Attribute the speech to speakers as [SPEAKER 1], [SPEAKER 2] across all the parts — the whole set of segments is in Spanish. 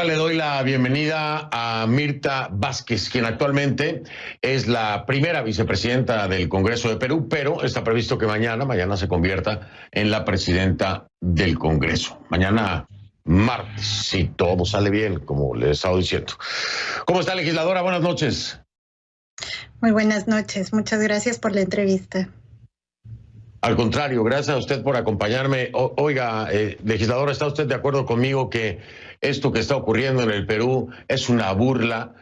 [SPEAKER 1] Ahora le doy la bienvenida a Mirta Vázquez, quien actualmente es la primera vicepresidenta del Congreso de Perú, pero está previsto que mañana se convierta en la presidenta del Congreso. Mañana martes, si todo sale bien, como les estaba diciendo. ¿Cómo está, legisladora? Buenas noches.
[SPEAKER 2] Muy buenas noches. Muchas gracias por la entrevista.
[SPEAKER 1] Al contrario, gracias a usted por acompañarme. Oiga, legisladora, ¿está usted de acuerdo conmigo que esto que está ocurriendo en el Perú es una burla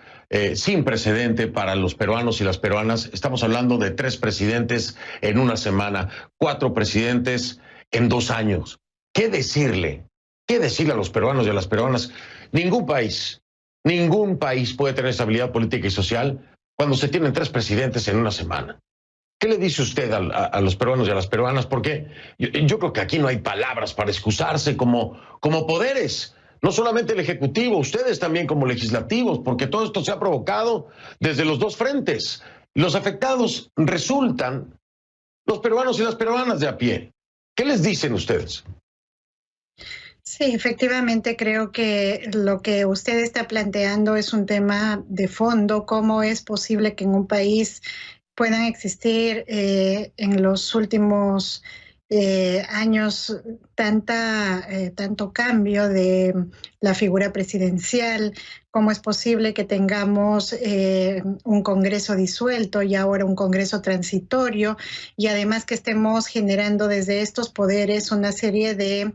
[SPEAKER 1] sin precedente para los peruanos y las peruanas? Estamos hablando de 3 presidentes en una semana, 4 presidentes en 2 años. ¿Qué decirle? ¿Qué decirle a los peruanos y a las peruanas? Ningún país puede tener estabilidad política y social cuando se tienen 3 presidentes en una semana. ¿Qué le dice usted a los peruanos y a las peruanas? Porque yo creo que aquí no hay palabras para excusarse como poderes, no solamente el Ejecutivo, ustedes también como legislativos, porque todo esto se ha provocado desde los 2 frentes. Los afectados resultan los peruanos y las peruanas de a pie. ¿Qué les dicen ustedes?
[SPEAKER 2] Sí, efectivamente creo que lo que usted está planteando es un tema de fondo. ¿Cómo es posible que en un país puedan existir en los últimos años tanto cambio de la figura presidencial? ¿Cómo es posible que tengamos un Congreso disuelto y ahora un Congreso transitorio? Y además que estemos generando desde estos poderes una serie de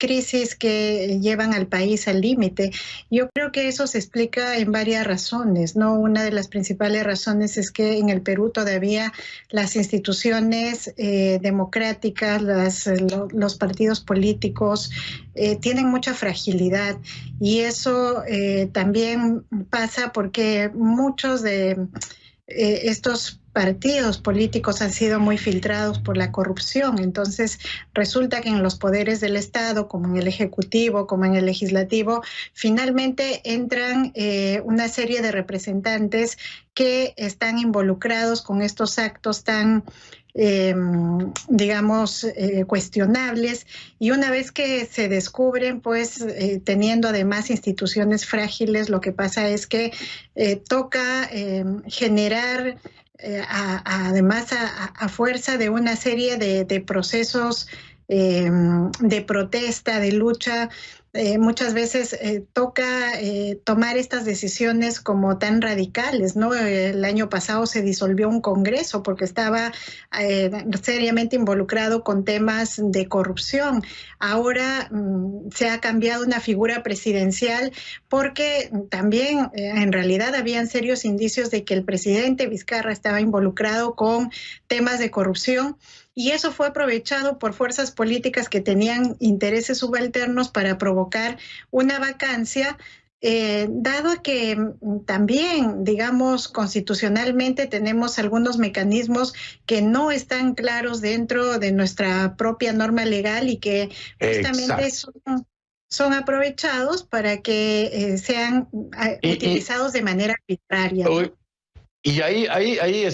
[SPEAKER 2] crisis que llevan al país al límite. Yo creo que eso se explica en varias razones, ¿no? Una de las principales razones es que en el Perú todavía las instituciones democráticas, los partidos políticos tienen mucha fragilidad, y eso también pasa porque muchos de estos partidos políticos han sido muy filtrados por la corrupción. Entonces resulta que en los poderes del Estado, como en el Ejecutivo, como en el Legislativo, finalmente entran una serie de representantes que están involucrados con estos actos tan cuestionables, y una vez que se descubren, pues teniendo además instituciones frágiles, lo que pasa es que toca generar además a fuerza de una serie de procesos de protesta, de lucha, muchas veces toca tomar estas decisiones como tan radicales, ¿no? El año pasado se disolvió un Congreso porque estaba seriamente involucrado con temas de corrupción. Ahora se ha cambiado una figura presidencial porque también en realidad habían serios indicios de que el presidente Vizcarra estaba involucrado con temas de corrupción. Y eso fue aprovechado por fuerzas políticas que tenían intereses subalternos para provocar una vacancia, dado que también, digamos, constitucionalmente tenemos algunos mecanismos que no están claros dentro de nuestra propia norma legal y que justamente son aprovechados para que sean utilizados de manera arbitraria.
[SPEAKER 1] Y ahí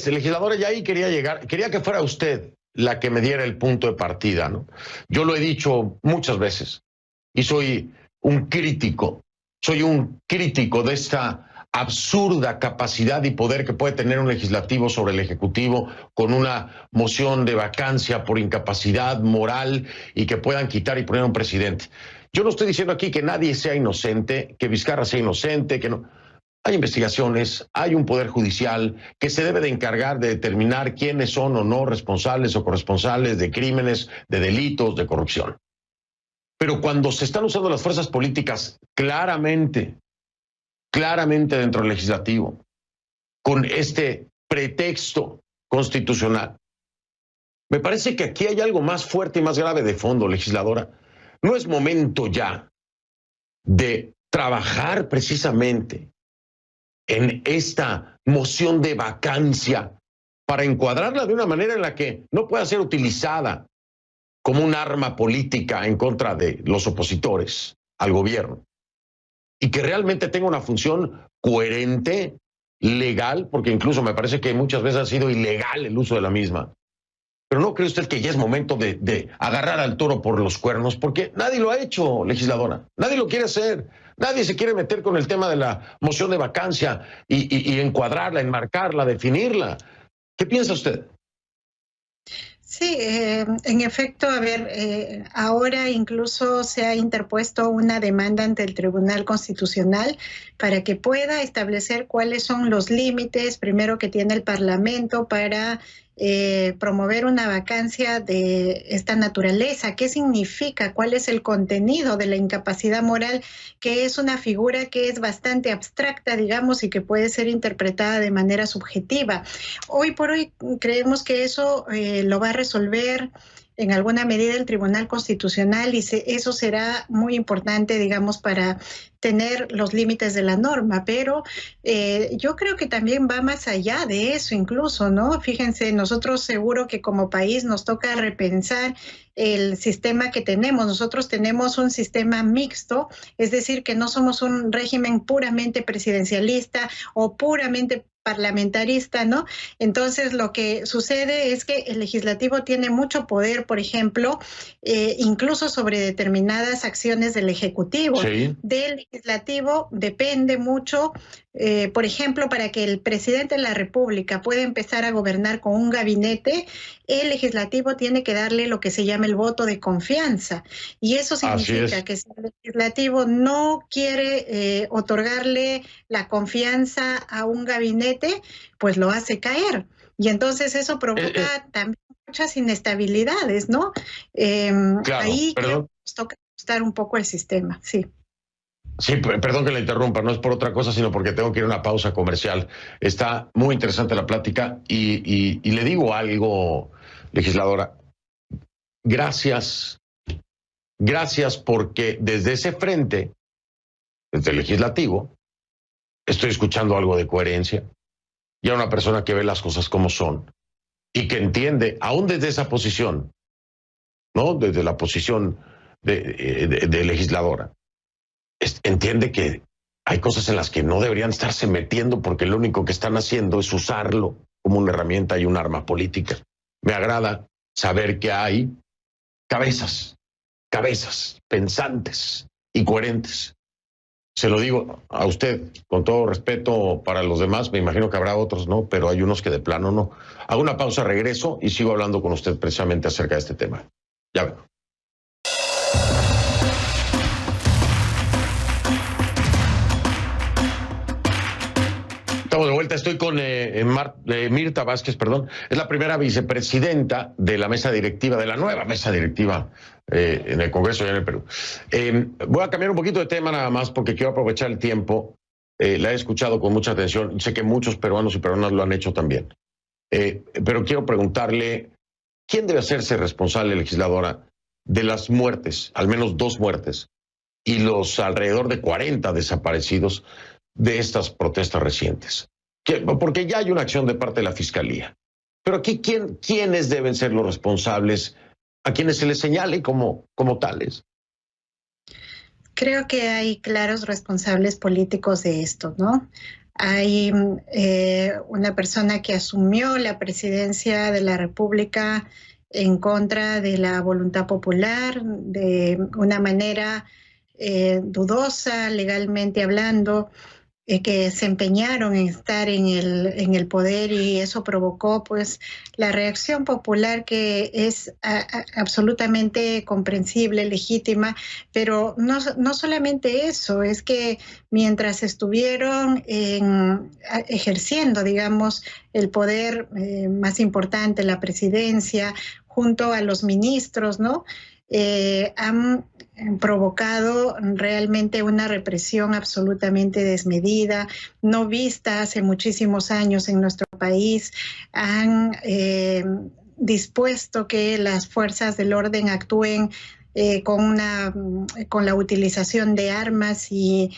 [SPEAKER 1] legisladora, y ahí quería llegar, quería que fuera usted la que me diera el punto de partida, ¿no? Yo lo he dicho muchas veces y soy un crítico de esta absurda capacidad y poder que puede tener un legislativo sobre el ejecutivo con una moción de vacancia por incapacidad moral y que puedan quitar y poner a un presidente. Yo no estoy diciendo aquí que nadie sea inocente, que Vizcarra sea inocente, que no. Hay investigaciones, hay un poder judicial que se debe de encargar de determinar quiénes son o no responsables o corresponsables de crímenes, de delitos, de corrupción. Pero cuando se están usando las fuerzas políticas claramente dentro del legislativo, con este pretexto constitucional, me parece que aquí hay algo más fuerte y más grave de fondo, legisladora. No es momento ya de trabajar precisamente en esta moción de vacancia para encuadrarla de una manera en la que no pueda ser utilizada como un arma política en contra de los opositores al gobierno y que realmente tenga una función coherente, legal, porque incluso me parece que muchas veces ha sido ilegal el uso de la misma, pero ¿no cree usted que ya es momento de agarrar al toro por los cuernos? Porque nadie lo ha hecho, legisladora. Nadie lo quiere hacer. Nadie se quiere meter con el tema de la moción de vacancia y encuadrarla, enmarcarla, definirla. ¿Qué piensa usted?
[SPEAKER 2] Sí, en efecto, a ver, ahora incluso se ha interpuesto una demanda ante el Tribunal Constitucional para que pueda establecer cuáles son los límites, primero, que tiene el Parlamento para promover una vacancia de esta naturaleza. ¿Qué significa? ¿Cuál es el contenido de la incapacidad moral? Que es una figura que es bastante abstracta, digamos, y que puede ser interpretada de manera subjetiva. Hoy por hoy creemos que eso lo va a resolver en alguna medida el Tribunal Constitucional, y eso será muy importante, digamos, para tener los límites de la norma, pero yo creo que también va más allá de eso incluso, ¿no? Fíjense, nosotros seguro que como país nos toca repensar el sistema que tenemos. Nosotros tenemos un sistema mixto, es decir, que no somos un régimen puramente presidencialista o puramente parlamentarista, ¿no? Entonces, lo que sucede es que el legislativo tiene mucho poder, por ejemplo, incluso sobre determinadas acciones del ejecutivo.
[SPEAKER 1] Sí.
[SPEAKER 2] Del legislativo depende mucho, por ejemplo, para que el presidente de la República pueda empezar a gobernar con un gabinete, el legislativo tiene que darle lo que se llama el voto de confianza. Y eso significa que si el legislativo no quiere otorgarle la confianza a un gabinete, pues lo hace caer. Y entonces eso provoca también muchas inestabilidades, ¿no?
[SPEAKER 1] Claro,
[SPEAKER 2] ahí creo que nos toca ajustar un poco el sistema, sí.
[SPEAKER 1] Sí, perdón que la interrumpa, no es por otra cosa, sino porque tengo que ir a una pausa comercial. Está muy interesante la plática y le digo algo, legisladora. Gracias porque desde ese frente, desde el legislativo, estoy escuchando algo de coherencia y a una persona que ve las cosas como son y que entiende, aún desde esa posición, ¿no? Desde la posición de legisladora, entiende que hay cosas en las que no deberían estarse metiendo porque lo único que están haciendo es usarlo como una herramienta y un arma política. Me agrada saber que hay cabezas pensantes y coherentes. Se lo digo a usted, con todo respeto para los demás, me imagino que habrá otros, ¿no? Pero hay unos que de plano no. Hago una pausa, regreso y sigo hablando con usted precisamente acerca de este tema. Ya veo. Estamos de vuelta, estoy con Mirta Vázquez, perdón. Es la primera vicepresidenta de la mesa directiva, de la nueva mesa directiva en el Congreso y en el Perú. Voy a cambiar un poquito de tema nada más porque quiero aprovechar el tiempo. La he escuchado con mucha atención. Sé que muchos peruanos y peruanas lo han hecho también. Pero quiero preguntarle, ¿quién debe hacerse responsable, legisladora, de las muertes, al menos 2 muertes, y los alrededor de 40 desaparecidos de estas protestas recientes? Porque ya hay una acción de parte de la Fiscalía. Pero aquí, ¿quiénes deben ser los responsables a quienes se les señale como tales?
[SPEAKER 2] Creo que hay claros responsables políticos de esto, ¿no? Hay una persona que asumió la presidencia de la República en contra de la voluntad popular, de una manera dudosa, legalmente hablando, que se empeñaron en estar en el poder, y eso provocó pues la reacción popular, que es absolutamente comprensible, legítima, pero no solamente eso, es que mientras estuvieron ejerciendo, digamos, el poder más importante, la presidencia, junto a los ministros, ¿no? Han provocado realmente una represión absolutamente desmedida, no vista hace muchísimos años en nuestro país. Han dispuesto que las fuerzas del orden actúen con la utilización de armas, y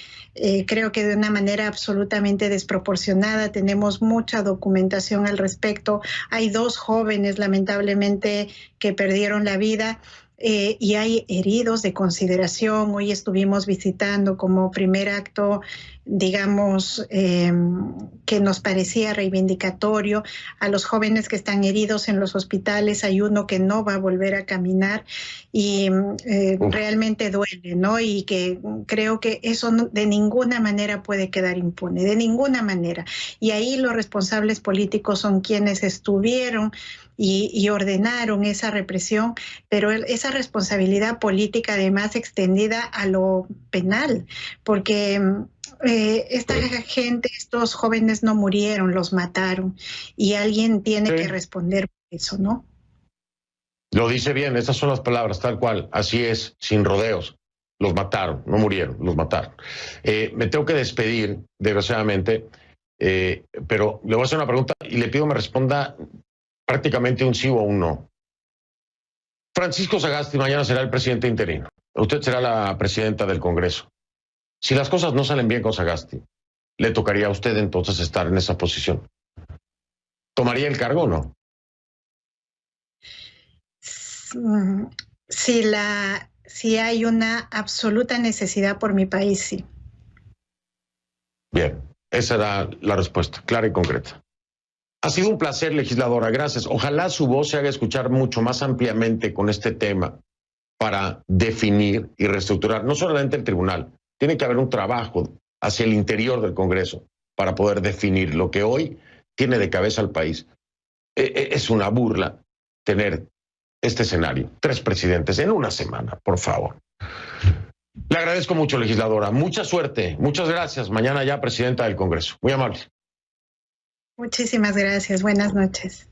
[SPEAKER 2] creo que de una manera absolutamente desproporcionada. Tenemos mucha documentación al respecto. Hay 2 jóvenes, lamentablemente, que perdieron la vida. y hay heridos de consideración. Hoy estuvimos visitando como primer acto, digamos, que nos parecía reivindicatorio a los jóvenes que están heridos en los hospitales. Hay uno que no va a volver a caminar y realmente duele, ¿no? Y que creo que eso de ninguna manera puede quedar impune, de ninguna manera. Y ahí los responsables políticos son quienes estuvieron y ordenaron esa represión, pero esa responsabilidad política además extendida a lo penal, porque esta gente, estos jóvenes no murieron, los mataron, y alguien tiene que responder por eso, ¿no?
[SPEAKER 1] Lo dice bien, esas son las palabras, tal cual, así es, sin rodeos. Los mataron, no murieron, los mataron. Me tengo que despedir, desgraciadamente, pero le voy a hacer una pregunta y le pido que me responda prácticamente un sí o un no. Francisco Sagasti mañana será el presidente interino. Usted será la presidenta del Congreso. Si las cosas no salen bien con Sagasti, le tocaría a usted entonces estar en esa posición. ¿Tomaría el cargo o no?
[SPEAKER 2] Si hay una absoluta necesidad por mi país, sí.
[SPEAKER 1] Bien, esa era la respuesta, clara y concreta. Ha sido un placer, legisladora, gracias. Ojalá su voz se haga escuchar mucho más ampliamente con este tema para definir y reestructurar, no solamente el tribunal, tiene que haber un trabajo hacia el interior del Congreso para poder definir lo que hoy tiene de cabeza al país. Es una burla tener este escenario, 3 presidentes en una semana, por favor. Le agradezco mucho, legisladora. Mucha suerte, muchas gracias. Mañana ya presidenta del Congreso. Muy amable.
[SPEAKER 2] Muchísimas gracias. Buenas noches.